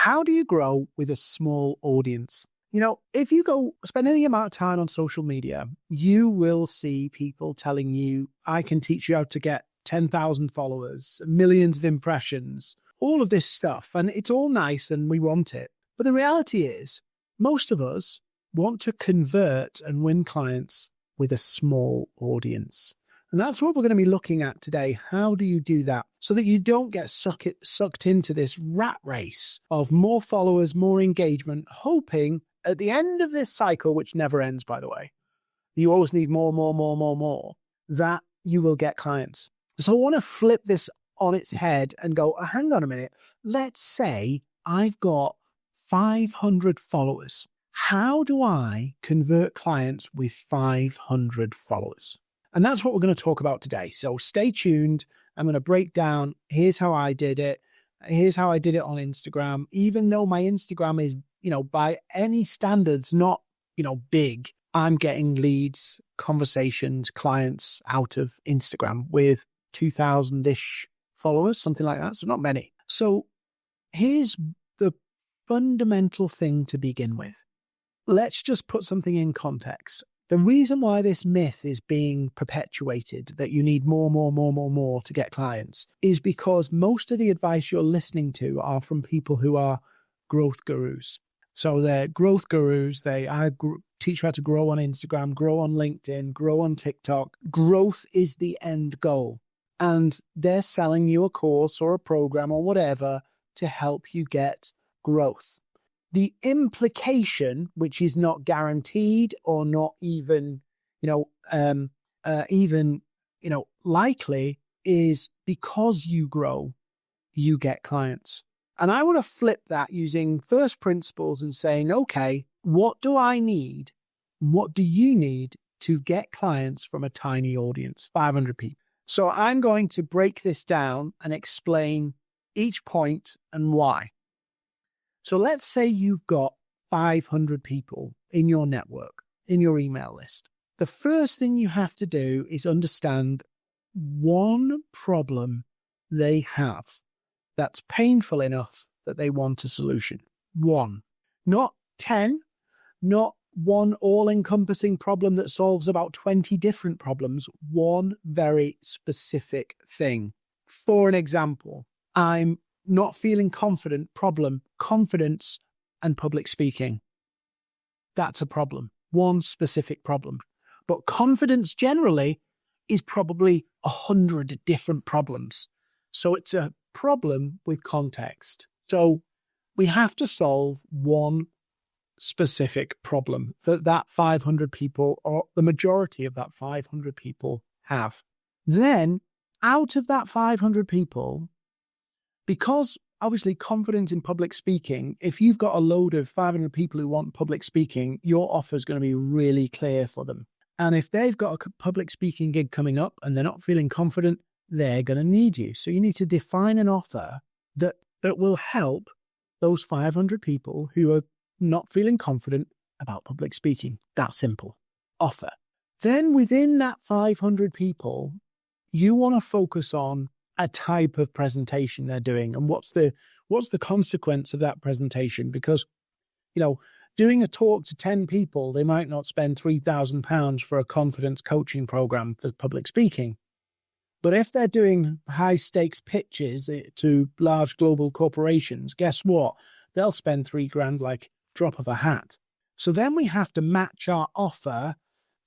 How do you grow with a small audience? If you go spend any amount of time on social media, you will see people telling you, I can teach you how to get 10,000 followers, millions of impressions, all of this stuff. And it's all nice and we want it. But the reality is, most of us want to convert and win clients with a small audience. And that's what we're going to be looking at today. How do you do that so that you don't get sucked into this rat race of more followers, more engagement, hoping at the end of this cycle, which never ends, by the way, you always need more, that you will get clients. So I want to flip this on its head and go, hang on a minute. Let's say I've got 500 followers. How do I convert clients with 500 followers? And that's what we're going to talk about today. So stay tuned. I'm going to break down, here's how I did it. Here's how I did it on Instagram. Even though my Instagram is, by any standards, not, big, I'm getting leads, conversations, clients out of Instagram with 2,000-ish followers, something like that. So not many. So here's the fundamental thing to begin with. Let's just put something in context. The reason why this myth is being perpetuated, that you need more to get clients, is because most of the advice you're listening to are from people who are growth gurus. So they're growth gurus. They teach you how to grow on Instagram, grow on LinkedIn, grow on TikTok. Growth is the end goal. And they're selling you a course or a program or whatever to help you get growth. The implication, which is not guaranteed or not even, likely, is because you grow, you get clients. And I want to flip that using first principles and saying, okay, what do I need? What do you need to get clients from a tiny audience, 500 people? So I'm going to break this down and explain each point and why. So let's say you've got 500 people in your network, in your email list. The first thing you have to do is understand one problem they have that's painful enough that they want a solution. One, not 10, not one all-encompassing problem that solves about 20 different problems, one very specific thing. For an example, I'm not feeling confident, problem, confidence and public speaking. That's a problem, one specific problem. But confidence generally is probably 100 different problems. So it's a problem with context. So we have to solve one specific problem that 500 people, or the majority of that 500 people, have. Then out of that 500 people, because obviously confidence in public speaking, if you've got a load of 500 people who want public speaking, your offer is going to be really clear for them. And if they've got a public speaking gig coming up and they're not feeling confident, they're going to need you. So you need to define an offer that will help those 500 people who are not feeling confident about public speaking. That simple. Offer. Then within that 500 people, you want to focus on a type of presentation they're doing and what's the consequence of that presentation. Because, doing a talk to 10 people, they might not spend £3,000 for a confidence coaching program for public speaking. But if they're doing high stakes pitches to large global corporations, guess what? They'll spend $3,000 like drop of a hat. So then we have to match our offer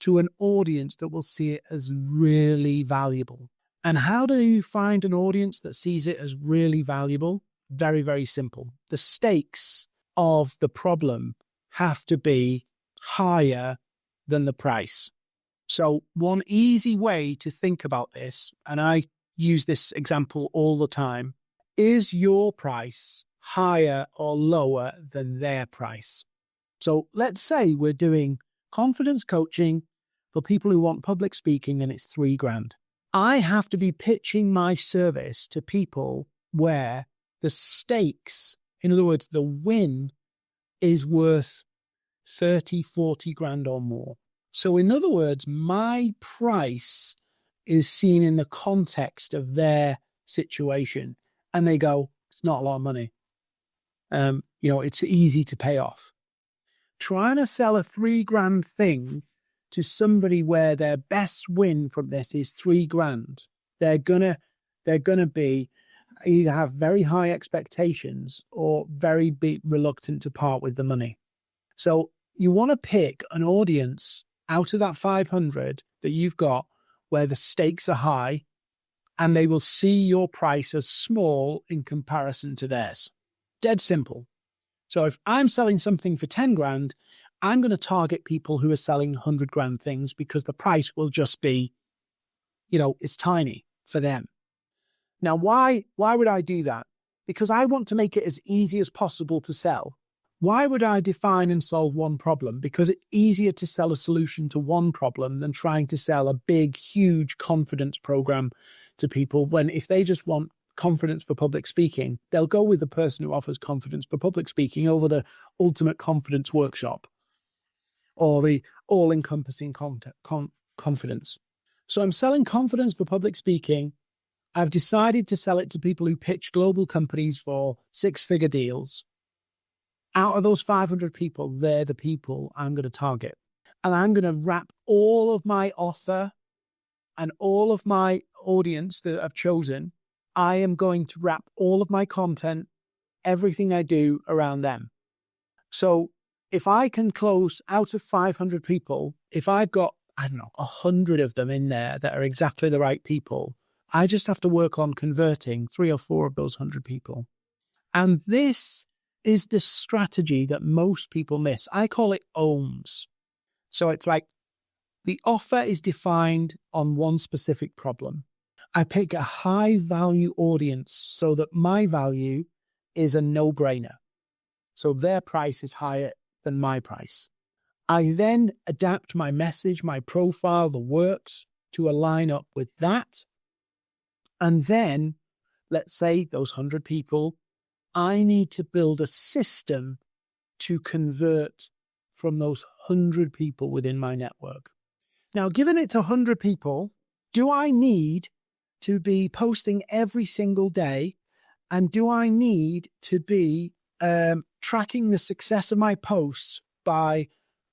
to an audience that will see it as really valuable. And how do you find an audience that sees it as really valuable? Very, very simple. The stakes of the problem have to be higher than the price. So one easy way to think about this, and I use this example all the time, is your price higher or lower than their price? So let's say we're doing confidence coaching for people who want public speaking and it's $3,000. I have to be pitching my service to people where the stakes, in other words, the win, is worth 30, 40 grand or more. So in other words, my price is seen in the context of their situation. And they go, it's not a lot of money. It's easy to pay off. Trying to sell a $3,000 thing to somebody where their best win from this is $3,000. They're gonna be either have very high expectations or very reluctant to part with the money. So you want to pick an audience out of that 500 that you've got where the stakes are high and they will see your price as small in comparison to theirs. Dead simple. So if I'm selling something for $10,000, I'm going to target people who are selling $100,000 things because the price will just be, it's tiny for them. Now, why would I do that? Because I want to make it as easy as possible to sell. Why would I define and solve one problem? Because it's easier to sell a solution to one problem than trying to sell a big, huge confidence program to people when if they just want confidence for public speaking, they'll go with the person who offers confidence for public speaking over the ultimate confidence workshop or the all-encompassing confidence. So I'm selling confidence for public speaking. I've decided to sell it to people who pitch global companies for six-figure deals. Out of those 500 people, they're the people I'm going to target. And I'm going to wrap all of my offer and all of my audience that I've chosen. I am going to wrap all of my content, everything I do around them. So if I can close out of 500 people, if I've got, 100 of them in there that are exactly the right people, I just have to work on converting 3 or 4 of those 100 people. And this is the strategy that most people miss. I call it ohms. So it's like the offer is defined on one specific problem. I pick a high value audience so that my value is a no-brainer. So their price is higher than my price. I then adapt my message, my profile, the works to align up with that. And then, let's say those 100 people, I need to build a system to convert from those 100 people within my network. Now, given it's 100 people, do I need to be posting every single day? And do I need to be tracking the success of my posts by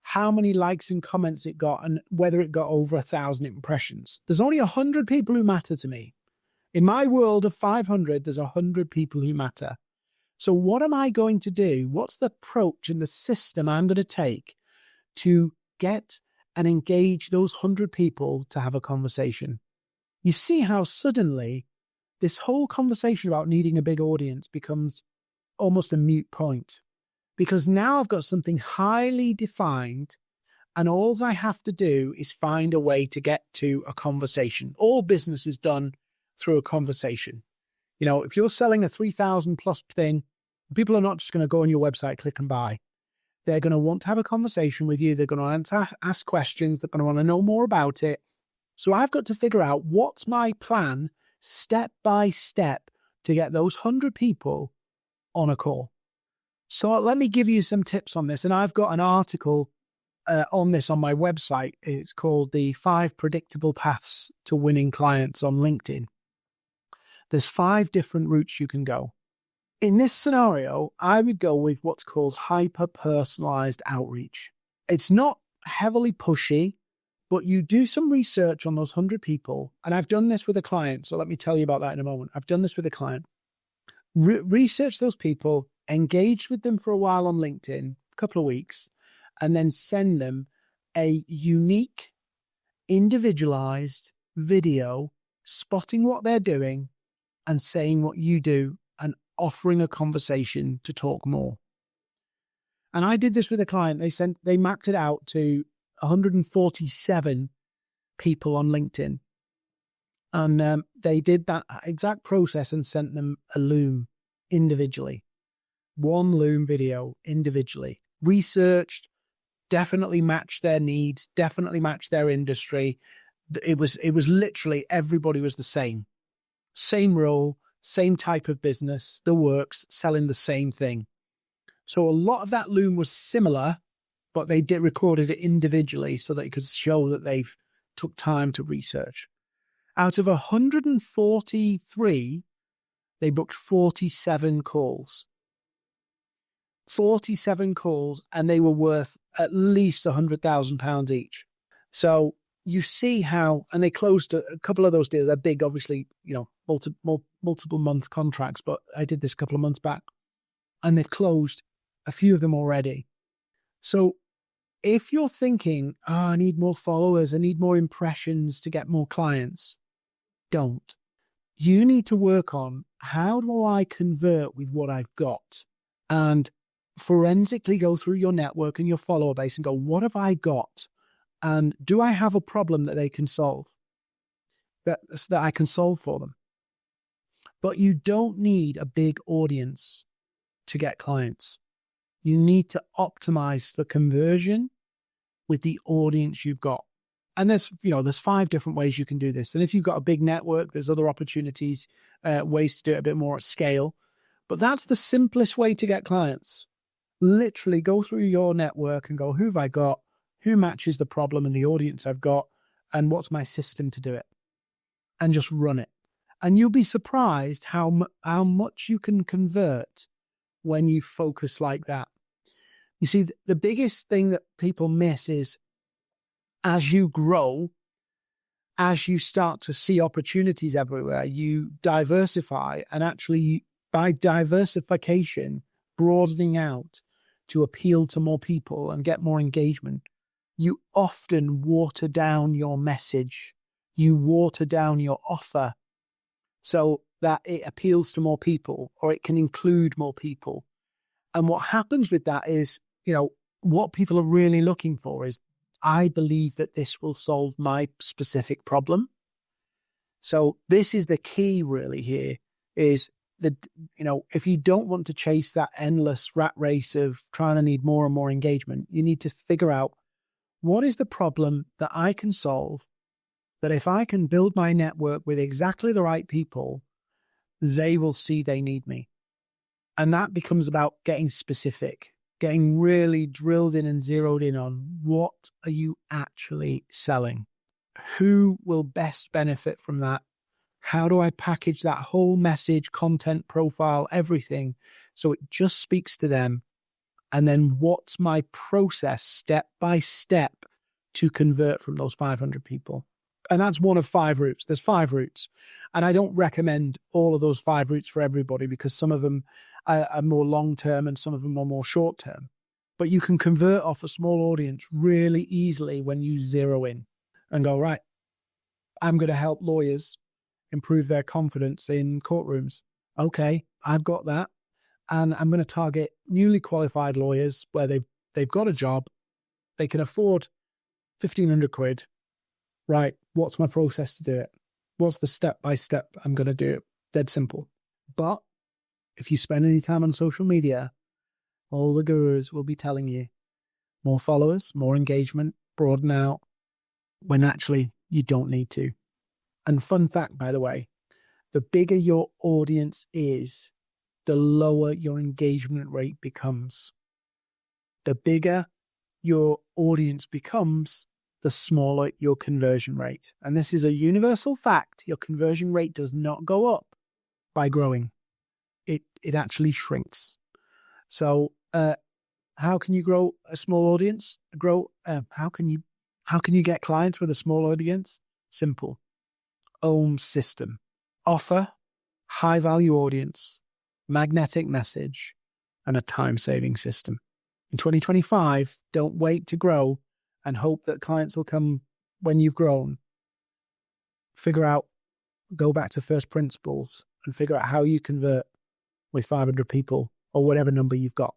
how many likes and comments it got and whether it got over 1,000 impressions? There's only 100 people who matter to me. In my world of 500, there's 100 people who matter. So what am I going to do? What's the approach and the system I'm going to take to get and engage those 100 people to have a conversation? You see how suddenly this whole conversation about needing a big audience becomes almost a moot point. Because now I've got something highly defined and all I have to do is find a way to get to a conversation. All business is done through a conversation. If you're selling a 3,000 plus thing, people are not just going to go on your website, click and buy. They're going to want to have a conversation with you. They're going to ask questions. They're going to want to know more about it. So I've got to figure out what's my plan step by step to get those 100 people on a call. So let me give you some tips on this. And I've got an article on this on my website. It's called The 5 Predictable Paths to Winning Clients on LinkedIn. There's 5 different routes you can go. In this scenario, I would go with what's called hyper-personalized outreach. It's not heavily pushy, but you do some research on those 100 people. And I've done this with a client. So let me tell you about that in a moment. I've done this with a client. Research those people, engage with them for a while on LinkedIn, a couple of weeks, and then send them a unique, individualized video, spotting what they're doing and saying what you do and offering a conversation to talk more. And I did this with a client. They mapped it out to 147 people on LinkedIn. And they did that exact process and sent them a Loom individually. One Loom video individually. Researched, definitely matched their needs, definitely matched their industry. It was literally everybody was the same. Same role, same type of business, the works, selling the same thing. So a lot of that Loom was similar, but they recorded it individually so that it could show that they've took time to research. Out of 143, they booked 47 calls. 47 calls, and they were worth at least £100,000 each. So you see how, and they closed a couple of those deals. They're big, obviously, multiple month contracts, but I did this a couple of months back, and they've closed a few of them already. So if you're thinking, I need more followers, I need more impressions to get more clients, don't. You need to work on, how do I convert with what I've got? And forensically go through your network and your follower base and go, what have I got? And do I have a problem that they can solve? That I can solve for them. But you don't need a big audience to get clients. You need to optimize for conversion with the audience you've got. And there's 5 different ways you can do this. And if you've got a big network, there's other opportunities, ways to do it a bit more at scale. But that's the simplest way to get clients. Literally go through your network and go, who have I got? Who matches the problem and the audience I've got? And what's my system to do it? And just run it. And you'll be surprised how much you can convert when you focus like that. You see, the biggest thing that people miss is, as you grow, as you start to see opportunities everywhere, you diversify, and actually by diversification, broadening out to appeal to more people and get more engagement, you often water down your message. You water down your offer so that it appeals to more people, or it can include more people. And what happens with that is, what people are really looking for is, I believe that this will solve my specific problem. So this is the key really here, is that, if you don't want to chase that endless rat race of trying to need more and more engagement, you need to figure out, what is the problem that I can solve, that if I can build my network with exactly the right people, they will see they need me. And that becomes about getting specific, getting really drilled in and zeroed in on, what are you actually selling? Who will best benefit from that? How do I package that whole message, content, profile, everything, so it just speaks to them? And then what's my process, step by step, to convert from those 500 people? And that's one of 5 routes. There's 5 routes. And I don't recommend all of those 5 routes for everybody, because some of them are more long-term and some of them are more short-term. But you can convert off a small audience really easily when you zero in and go, right, I'm going to help lawyers improve their confidence in courtrooms. Okay, I've got that. And I'm going to target newly qualified lawyers where they've got a job, they can afford 1,500 quid. Right, what's my process to do it? What's the step-by-step I'm going to do it? Dead simple. But if you spend any time on social media, all the gurus will be telling you more followers, more engagement, broaden out, when actually you don't need to. And fun fact, by the way, the bigger your audience is, the lower your engagement rate becomes. The bigger your audience becomes, the smaller your conversion rate. And this is a universal fact. Your conversion rate does not go up by growing. It actually shrinks. So how can you grow a small audience? How can you get clients with a small audience? Simple. Own system. Offer, high value audience, magnetic message, and a time-saving system. In 2025, don't wait to grow and hope that clients will come when you've grown. Go back to first principles and figure out how you convert with 500 people or whatever number you've got.